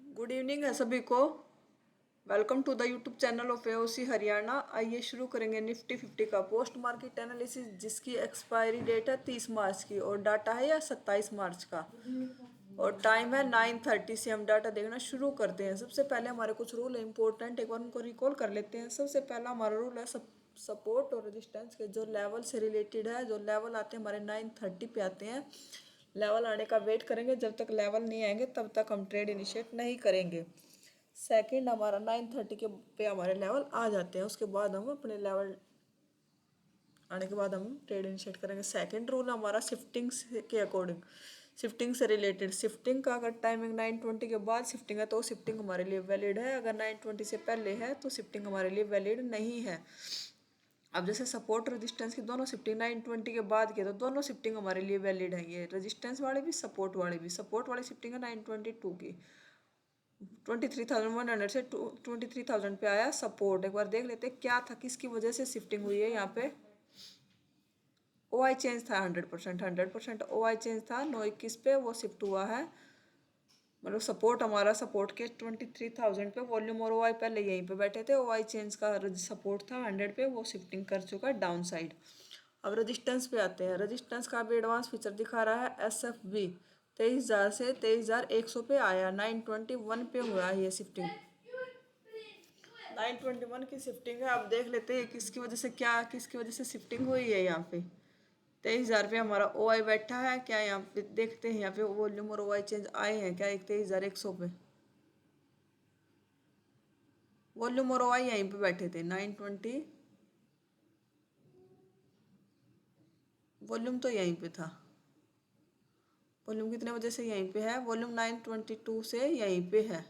Good evening है सभी को। Welcome to the YouTube channel of AOC Haryana. आइए शुरू करेंगे निफ्टी 50 का पोस्ट मार्केट एनालिसिस, जिसकी एक्सपायरी डेट है 30 मार्च की और डाटा है या 27 मार्च का और टाइम है 9:30 से। हम डाटा देखना शुरू करते हैं। सबसे पहले हमारे कुछ रूल है इंपॉर्टेंट, एक बार उनको रिकॉल कर लेते हैं। सबसे पहला हमारा रूल है सपोर्ट और रेजिस्टेंस के जो लेवल से रिलेटेड है। जो लेवल आते हैं हमारे 9:30 पे आते हैं। लेवल आने का वेट करेंगे, जब तक लेवल नहीं आएंगे तब तक हम ट्रेड इनिशिएट नहीं करेंगे। सेकंड हमारा 9:30 के पे हमारे लेवल आ जाते हैं, उसके बाद हम अपने लेवल आने के बाद हम ट्रेड इनिशिएट करेंगे। सेकंड रूल हमारा शिफ्टिंग के अकॉर्डिंग, शिफ्टिंग से रिलेटेड। शिफ्टिंग का अगर टाइमिंग 9:20 के बाद शिफ्टिंग है तो शिफ्टिंग हमारे लिए वैलिड है, अगर 9:20 से पहले है तो शिफ्टिंग हमारे लिए वैलिड नहीं है। अब जैसे सपोर्ट रेजिस्टेंस की दोनों शिफ्टिंग 9:20 के बाद की, तो दोनों शिफ्टिंग हमारे लिए वैलिड है। ये रेजिस्टेंस वाले भी सपोर्ट वाले भी। सपोर्ट वाली शिफ्टिंग है 9:22 की, 23,100 से 23,000 पे आया सपोर्ट। एक बार देख लेते हैं क्या था, किसकी वजह से शिफ्टिंग हुई है। यहाँ पे ओ आई चेंज था 100% ओ आई चेंज था। 9:21 पे वो शिफ्ट हुआ है। मतलब सपोर्ट हमारा सपोर्ट के 23,000 पे, वॉल्यूम और ओ आई पहले यहीं पे बैठे थे। ओ आई चेंज का सपोर्ट था 100 पे, वो शिफ्टिंग कर चुका है डाउन साइड। अब रेजिस्टेंस पे आते हैं। रेजिस्टेंस का भी एडवांस फीचर दिखा रहा है एस एफ बी। 23,000 से 23,100 पे आया, 9:21 पे हुआ है ये शिफ्टिंग। 9:21 की शिफ्टिंग है। अब देख लेते हैं किसकी वजह से, क्या किसकी वजह से शिफ्टिंग हुई है। यहाँ पे 23,000 पे हमारा ओ आई बैठा है क्या, यहाँ पे देखते हैं। यहाँ पे वॉल्यूम और ओ आई चेंज आए हैं क्या, 23,100 पे वॉल्यूम और ओ आई यहीं पे बैठे थे। 9:20 वॉल्यूम तो यहीं पे था। वॉल्यूम कितने वजह से यहीं पे है, वॉल्यूम 9:22 से यहीं पे है।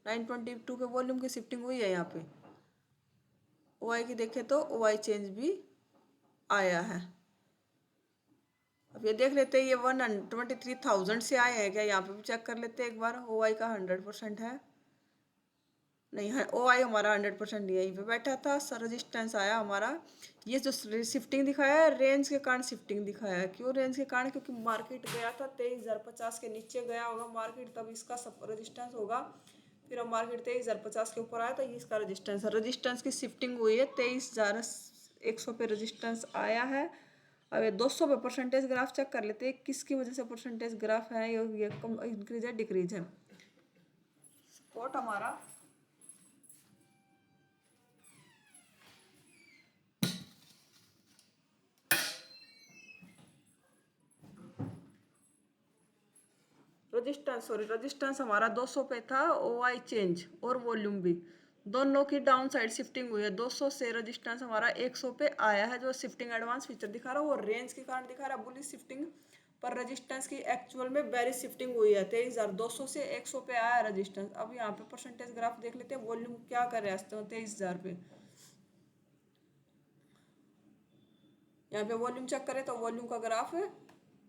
9:22 पे वॉल्यूम की शिफ्टिंग हुई है। यहाँ पे ओ आई की देखे तो ओ आई चेंज भी आया है। अब ये देख लेते हैं ये 123,000 से आए हैं क्या, यहाँ पे भी चेक कर लेते हैं एक बार। ओ आई का 100% है, नहीं है। ओ आई हमारा 100% यहीं पे बैठा था। सर रजिस्टेंस आया हमारा। ये जो शिफ्टिंग दिखाया है रेंज के कारण शिफ्टिंग दिखाया है। क्यों रेंज के कारण, क्योंकि मार्केट गया था 23,050 के नीचे गया होगा मार्केट, तब इसका सब रजिस्टेंस होगा। फिर अब मार्केट 23,050 के ऊपर आया तो ये इसका रजिस्टेंस है। रजिस्टेंस की शिफ्टिंग हुई है, 23,100 पे रजिस्टेंस आया है। अब ये 200 पे परसेंटेज ग्राफ चेक कर लेते हैं, किसकी वजह से परसेंटेज ग्राफ है ये कम इंक्रीज है डिक्रीज है। सपोर्ट हमारा रजिस्टेंस हमारा 200 पे था। ओ आई चेंज और वॉल्यूम भी दोनों की डाउन साइड शिफ्टिंग हुई है। 200 से रजिस्टेंस हमारा 100 पे आया है। जो शिफ्टिंग एडवांस फीचर दिखा रहा है वो रेंज के कारण दिखा रहा है, बुलिश शिफ्टिंग। पर रजिस्टेंस की एक्चुअल में बेरिश शिफ्टिंग हुई है। 23,200 से 100 पे आया रजिस्टेंस। अब यहाँ पे परसेंटेज ग्राफ देख लेते हैं, वॉल्यूम क्या कर रहे हैं 23,000 पे। यहाँ पे वॉल्यूम चेक करें तो वॉल्यूम का ग्राफ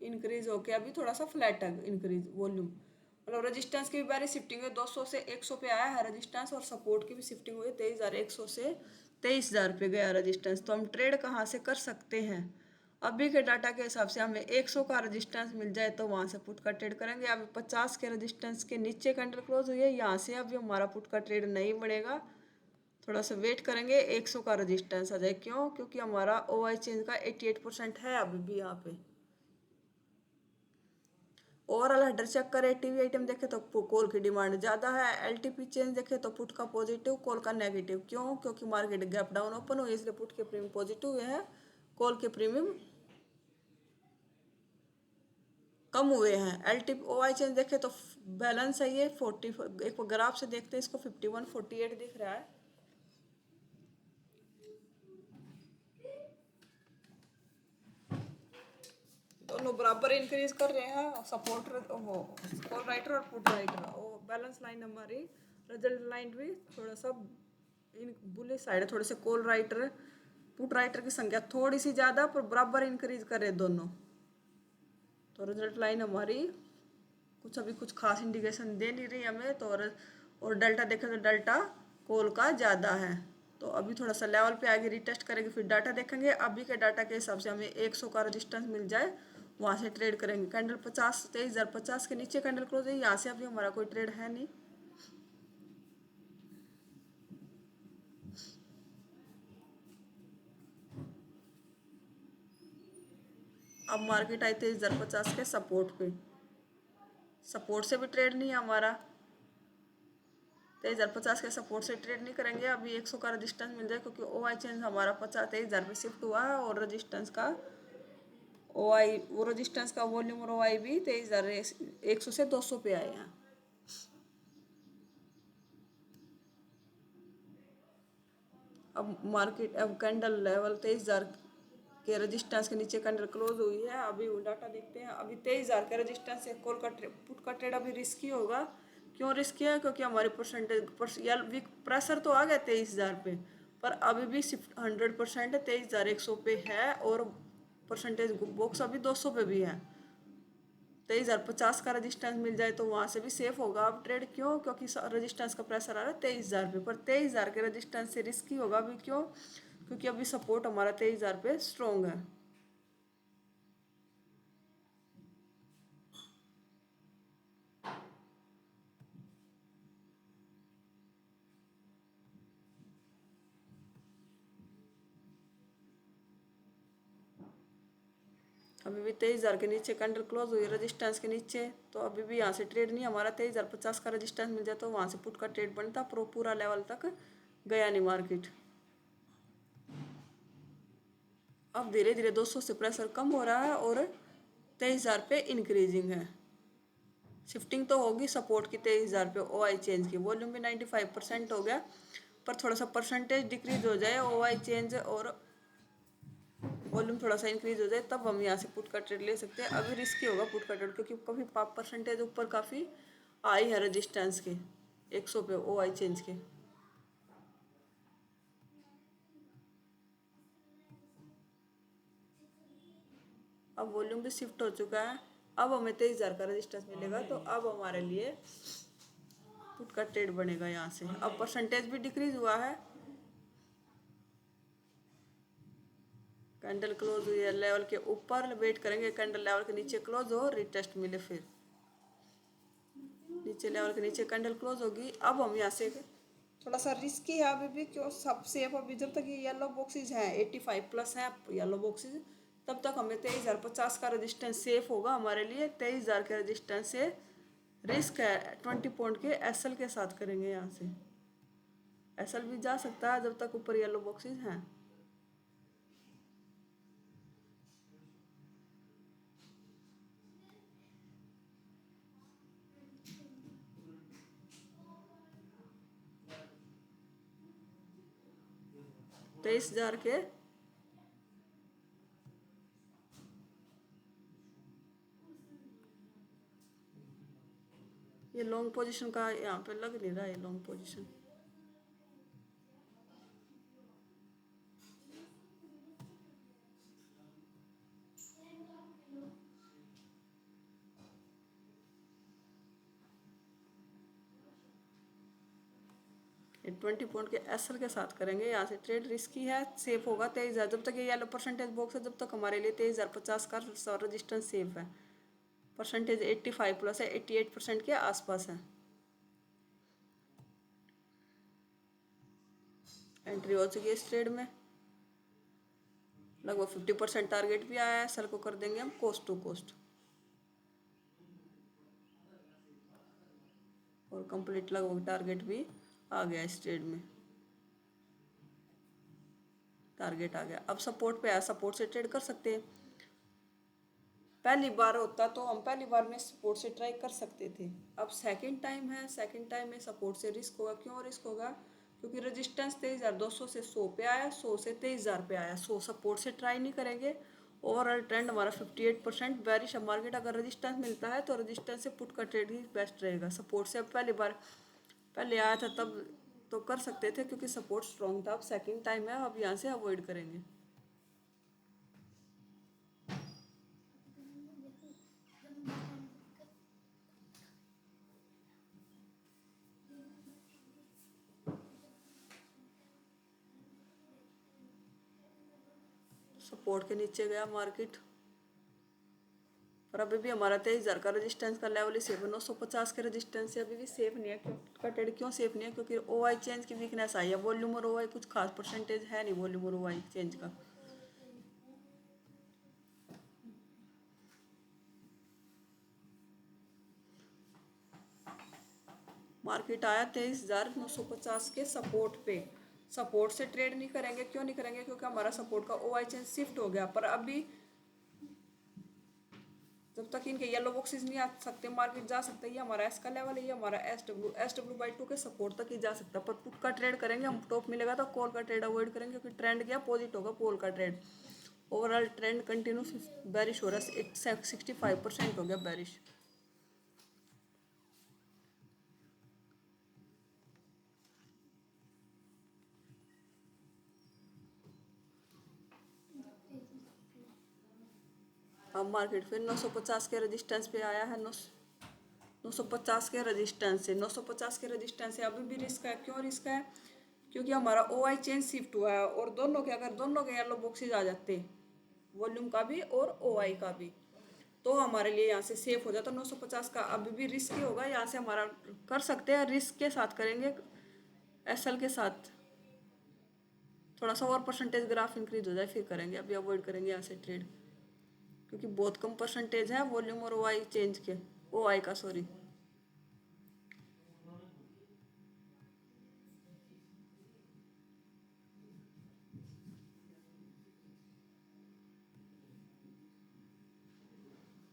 इंक्रीज होके अभी थोड़ा सा फ्लैट है इंक्रीज वॉल्यूम। मतलब रजिस्टेंस की भी बारी शिफ्टिंग है, 200 से 100 पे आया है रजिस्टेंस, और सपोर्ट की भी शिफ्टिंग हुई है। 23,100 से 23,000 पे गया रजिस्टेंस। तो हम ट्रेड कहाँ से कर सकते हैं, अभी के डाटा के हिसाब से हमें 100 का रजिस्टेंस मिल जाए तो वहाँ से पुट का ट्रेड करेंगे। अभी 50 के रजिस्टेंस के नीचे कैंडल क्लोज हुई है, यहाँ से अभी हमारा पुट का ट्रेड नहीं बढ़ेगा। थोड़ा सा वेट करेंगे 100 का रजिस्टेंस आ जाए। क्यों, क्योंकि हमारा ओ आई चेंज का 88% है अभी भी यहाँ पे। ओवरऑल हेडर चेक करें, टीवी आइटम देखे तो कॉल की डिमांड ज़्यादा है। एलटीपी चेंज देखे तो पुट का पॉजिटिव, कॉल का नेगेटिव। क्यों, क्योंकि मार्केट गैप डाउन ओपन हुई इसलिए पुट के प्रीमियम पॉजिटिव हुए हैं, कॉल के प्रीमियम कम हुए हैं। एलटीपी ओ आई चेंज देखे तो बैलेंस है ये 40। एक ग्राफ से देखते हैं इसको, 51-48 दिख रहा है। दोनों बराबर इंक्रीज कर रहे हैं। सपोर्ट वो कॉल राइटर और पुट राइटर, वो बैलेंस लाइन हमारी रिजल्ट लाइन भी थोड़ा सा इन बुलिश साइड है। थोड़े से कॉल राइटर पुट राइटर की संख्या थोड़ी सी ज़्यादा पर बराबर इंक्रीज कर रहे दोनों। तो रिजल्ट लाइन हमारी कुछ अभी कुछ खास इंडिकेशन दे नहीं रही हमें। तो और डेल्टा देखें तो डेल्टा कॉल का ज़्यादा है। तो अभी थोड़ा सा लेवल पे आगे रिटेस्ट करेंगे, फिर डाटा देखेंगे। अभी के डाटा के हिसाब से हमें 100 का रजिस्टेंस मिल जाए, वहाँ से ट्रेड करेंगे। कैंडल 50 23,050 के नीचे कैंडल क्लोज है, यहाँ से अभी हमारा कोई ट्रेड है नहीं। अब मार्केट आई 23,050 के सपोर्ट पे, सपोर्ट से भी ट्रेड नहीं है हमारा, 23,050 के सपोर्ट से ट्रेड नहीं करेंगे। अभी 100 का रजिस्टेंस मिल जाए, क्योंकि ओ आई चेंज हमारा 23,000 पे शिफ्ट हुआ है, और रजिस्टेंस का ओ आई, वो रजिस्टेंस का वॉल्यूम और ओ आई भी 23,100 से 200 पे आए हैं। अब मार्केट, अब कैंडल लेवल 23,000 के रजिस्टेंस के नीचे कैंडल क्लोज हुई है। अभी वो डाटा देखते हैं। अभी 23,000 के रजिस्टेंस से कॉल का पुट का ट्रेड अभी रिस्की होगा। क्यों रिस्की है? क्योंकि हमारी परसेंटेज या वीक प्रेशर तो आ गया 23,000 पे, पर अभी भी 100% 23,100 पे है, और परसेंटेज बॉक्स अभी 200 पे भी है। 23,050 का रजिस्टेंस मिल जाए तो वहाँ से भी सेफ होगा अब ट्रेड। क्यों? क्योंकि रजिस्टेंस का प्रेशर आ रहा है 23,000 पे, पर 23,000 के रजिस्टेंस से रिस्की होगा अभी। क्यों? क्योंकि अभी सपोर्ट हमारा 23,000 पे स्ट्रॉन्ग है। अभी भी 23,000 के नीचे कैंडल क्लोज हुई रजिस्टेंस के नीचे, तो अभी भी यहाँ से ट्रेड नहीं हमारा। 23,050 का रजिस्टेंस मिल जाए तो वहाँ से पुट का ट्रेड बनता, पूरा लेवल तक गया नहीं मार्केट। अब धीरे धीरे 200 से प्रेशर कम हो रहा है, और 23,000 पे इंक्रीजिंग है। शिफ्टिंग तो होगी सपोर्ट की 23,000 पे। ओ आई चेंज की वॉल्यूम भी 95% हो गया, पर थोड़ा सा परसेंटेज डिक्रीज हो जाए ओ आई चेंज और वॉल्यूम थोड़ा सा इंक्रीज हो जाए, तब हम यहाँ से पुट का ट्रेड ले सकते हैं। अभी रिस्की होगा पुट का ट्रेड, क्योंकि काफ़ी परसेंटेज ऊपर काफ़ी आई है रजिस्टेंस के 100 पे ओ आई चेंज के। अब वॉल्यूम भी शिफ्ट हो चुका है। अब हमें 23,000 का रजिस्टेंस मिलेगा, तो अब हमारे लिए पुट का ट्रेड बनेगा यहाँ से। अब परसेंटेज भी डिक्रीज हुआ है। कैंडल क्लोज हुई है लेवल के ऊपर, वेट करेंगे कैंडल लेवल के नीचे क्लोज हो, रिटेस्ट मिले, फिर नीचे लेवल के नीचे कैंडल क्लोज होगी। अब हम यहाँ से, थोड़ा सा रिस्की है अभी भी, क्यों सब सेफ अभी जब तक ये येलो बॉक्सेज हैं 85 प्लस हैं येलो बॉक्सेज, तब तक हमें 23,050 का रजिस्टेंस सेफ होगा हमारे लिए। 23,000 के रजिस्टेंस से रिस्क है 20 पॉइंट के एसएल के साथ करेंगे। यहाँ से एसएल भी जा सकता है जब तक ऊपर येलो बॉक्सेज हैं। तेईस हजार के ये लॉन्ग पोजीशन का यहाँ पे लग नहीं रहा है लॉन्ग पोजीशन। ये 20 पॉइंट के एसएल के साथ करेंगे। यहाँ से ट्रेड रिस्की है, सेफ होगा 23,000। जब तक ये येलो परसेंटेज बॉक्स है, जब तक हमारे लिए 23,050 का रजिस्टेंस सेफ है। परसेंटेज 85 प्लस है, 88% के आसपास है। एंट्री हो चुकी है इस ट्रेड में, लगभग 50% टारगेट भी आया है। सेल को कर देंगे हम कोस्ट टू कोस्ट, और कंप्लीट लगभग टारगेट भी आ गया इस ट्रेड में। टारगेट आ गया, अब सपोर्ट पे आया, सपोर्ट से ट्रेड कर सकते हैं। पहली बार होता तो हम पहली बार में सपोर्ट से ट्राई कर सकते थे। अब सेकंड टाइम है, सेकंड टाइम में सपोर्ट से रिस्क होगा। क्यों रिस्क होगा? क्योंकि रजिस्टेंस 23,200 से 100 पे आया, 100 से 23,000 पे आया। 100 सपोर्ट से ट्राई नहीं करेंगे। ओवरऑल ट्रेंड हमारा 58% बेरिश है मार्केट। अगर रजिस्टेंस मिलता है तो रजिस्टेंस से पुट का ट्रेड ही बेस्ट रहेगा। सपोर्ट से अब पहली बार पहले आया था तब तो कर सकते थे, क्योंकि सपोर्ट स्ट्रॉन्ग था। अब सेकंड टाइम है, अब यहाँ से अवॉइड करेंगे। सपोर्ट के नीचे गया मार्केट, पर अभी भी हमारा 23,000 का रजिस्टेंस का लेवल ही सेफ है। 950 के रजिस्टेंस से अभी भी सेफ नहीं है। का ट्रेड क्यों सेफ नहीं है? क्योंकि ओ आई चेंज की वीकनेस आई है। वॉल्यूम और ओ आई कुछ खास परसेंटेज है नहीं, वॉल्यूम और ओ आई चेंज का। मार्केट आया 23,950 के सपोर्ट पे। सपोर्ट से ट्रेड नहीं करेंगे, क्यों नहीं करेंगे? क्योंकि हमारा सपोर्ट का ओआई चेन शिफ्ट हो गया, पर अभी जब तक इनके येलो बॉक्सेस नहीं आ सकते मार्केट जा सकता है। ये हमारा एस का लेवल है, ये हमारा एस डब्ल्यू/2 के सपोर्ट तक ही जा सकता है। पर पुट का ट्रेड करेंगे हम, टॉप मिलेगा तो कॉल का ट्रेड अवॉइड करेंगे, क्योंकि ट्रेंड गया पॉजिट होगा कॉल का trade. Overall trend continue bearish हो रहा है, 65% हो गया बेरिश। अब मार्केट फिर 950 के रेजिस्टेंस पे आया है। 950 के रेजिस्टेंस से 950 के रेजिस्टेंस से अभी भी रिस्क है। क्यों रिस्क है? क्योंकि हमारा ओआई चेन शिफ्ट हुआ है, और दोनों के अगर दोनों के येलो बॉक्सेज आ जाते, वॉल्यूम का भी और ओआई का भी, तो हमारे लिए यहाँ से सेफ हो जाता। 950 का अभी भी रिस्क ही होगा, यहाँ से हमारा कर सकते हैं, रिस्क के साथ करेंगे, एसएल के साथ थोड़ा सा और परसेंटेज ग्राफ इंक्रीज हो जाए फिर करेंगे। अभी अवॉइड करेंगे यहाँ से ट्रेड, क्योंकि बहुत कम परसेंटेज है वॉल्यूम और ओआई चेंज के, ओआई का सॉरी।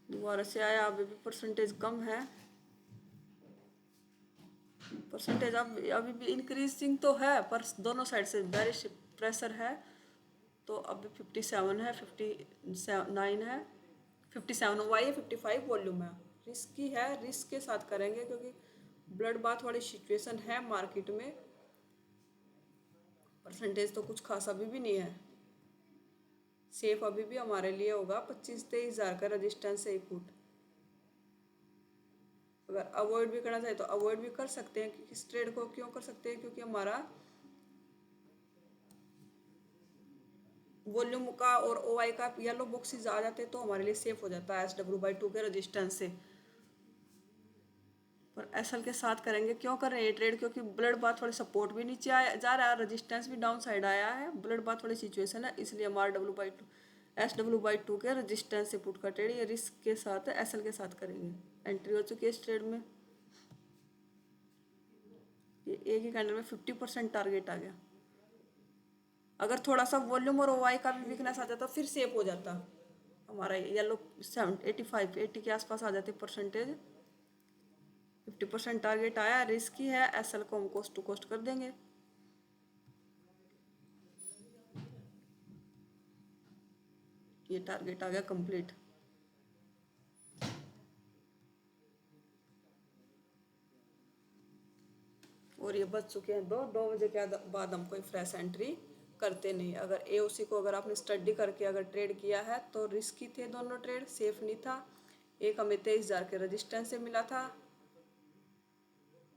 दोबारा से आया, अभी भी परसेंटेज कम है। परसेंटेज अब अभी भी इंक्रीजिंग तो है, पर दोनों साइड से बेरिश प्रेशर है। तो अभी 57 है, 59 है, 57 ओआई है, 55 वॉल्यूम है। रिस्की है, रिस्क के साथ करेंगे, क्योंकि ब्लड बाथ वाली सिचुएशन है मार्केट में। परसेंटेज तो कुछ खास अभी भी नहीं है। सेफ अभी भी हमारे लिए होगा 25-23 हज़ार का रजिस्टेंस है एक फुट। अगर अवॉइड भी करना चाहे तो अवॉइड भी कर सकते हैं। इस ट्रेड को क्यों कर सकते हैं? क्योंकि हमारा वॉल्यूम का और ओआई का येलो बॉक्सेस आ जाते तो हमारे लिए सेफ हो जाता है SW/2 के रजिस्टेंस से। पर एसएल के साथ करेंगे। क्यों कर रहे हैं ये ट्रेड? क्योंकि ब्लड बाथ वाले सपोर्ट भी नीचे आया जा रहा है, रजिस्टेंस भी डाउन साइड आया है, ब्लड बाथ वाली सिचुएशन है, इसलिए हम SW/2 के रजिस्टेंस से पुट का ट्रेड ये रिस्क के साथ एसएल के साथ करेंगे। एंट्री हो चुकी है इस ट्रेड में। ये एक ही कैंडल में 50% टारगेट आ गया। अगर थोड़ा सा वॉल्यूम और ओआई का भी वीकनेस आ जाता फिर सेफ हो जाता हमारा। येलो 80 के आसपास आ जाते परसेंटेज। 50% टारगेट आया, रिस्की है, एसएल को हम कोस्ट टू कोस्ट कर देंगे। ये टारगेट आ गया कंप्लीट। और ये बच चुके हैं 2 बजे के बाद हम कोई फ्रेश एंट्री करते नहीं। अगर एओसी को अगर आपने स्टडी करके अगर ट्रेड किया है तो रिस्की थे दोनों ट्रेड, सेफ नहीं था। एक हमें 23,000 के रजिस्टेंस से मिला था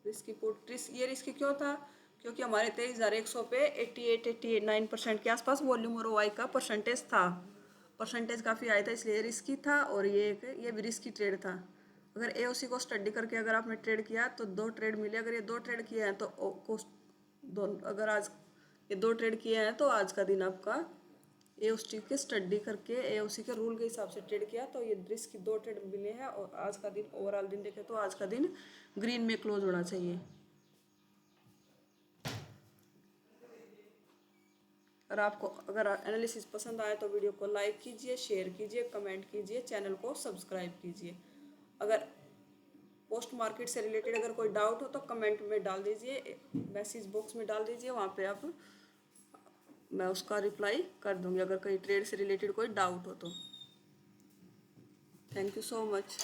रिस्की पुट। ये रिस्की क्यों था? क्योंकि हमारे 23,100 पे 88-89% के आसपास वॉल्यूम और ओआई का परसेंटेज था। परसेंटेज काफ़ी आया था, इसलिए रिस्की था। और ये भी रिस्की ट्रेड था। अगर एओसी को स्टडी करके अगर आपने ट्रेड किया तो 2 ट्रेड मिले। अगर ये 2 ट्रेड किए हैं तो कोस्ट दोनों, अगर आज ये 2 ट्रेड किए हैं तो आज का दिन आपका एओसी के स्टडी करके एओसी के रूल के हिसाब से ट्रेड किया तो ये रिस्क की 2 ट्रेड मिले हैं। और आज का दिन ओवरऑल दिन देखें तो आज का दिन ग्रीन में क्लोज होना चाहिए। और आपको अगर एनालिसिस पसंद आए तो वीडियो को लाइक कीजिए, शेयर कीजिए, कमेंट कीजिए, चैनल को सब्सक्राइब कीजिए। अगर पोस्ट मार्केट से रिलेटेड अगर कोई डाउट हो तो कमेंट में डाल दीजिए, मैसेज बॉक्स में डाल दीजिए, वहाँ पे आप मैं उसका रिप्लाई कर दूँगी अगर कोई ट्रेड से रिलेटेड कोई डाउट हो तो। Thank you so much.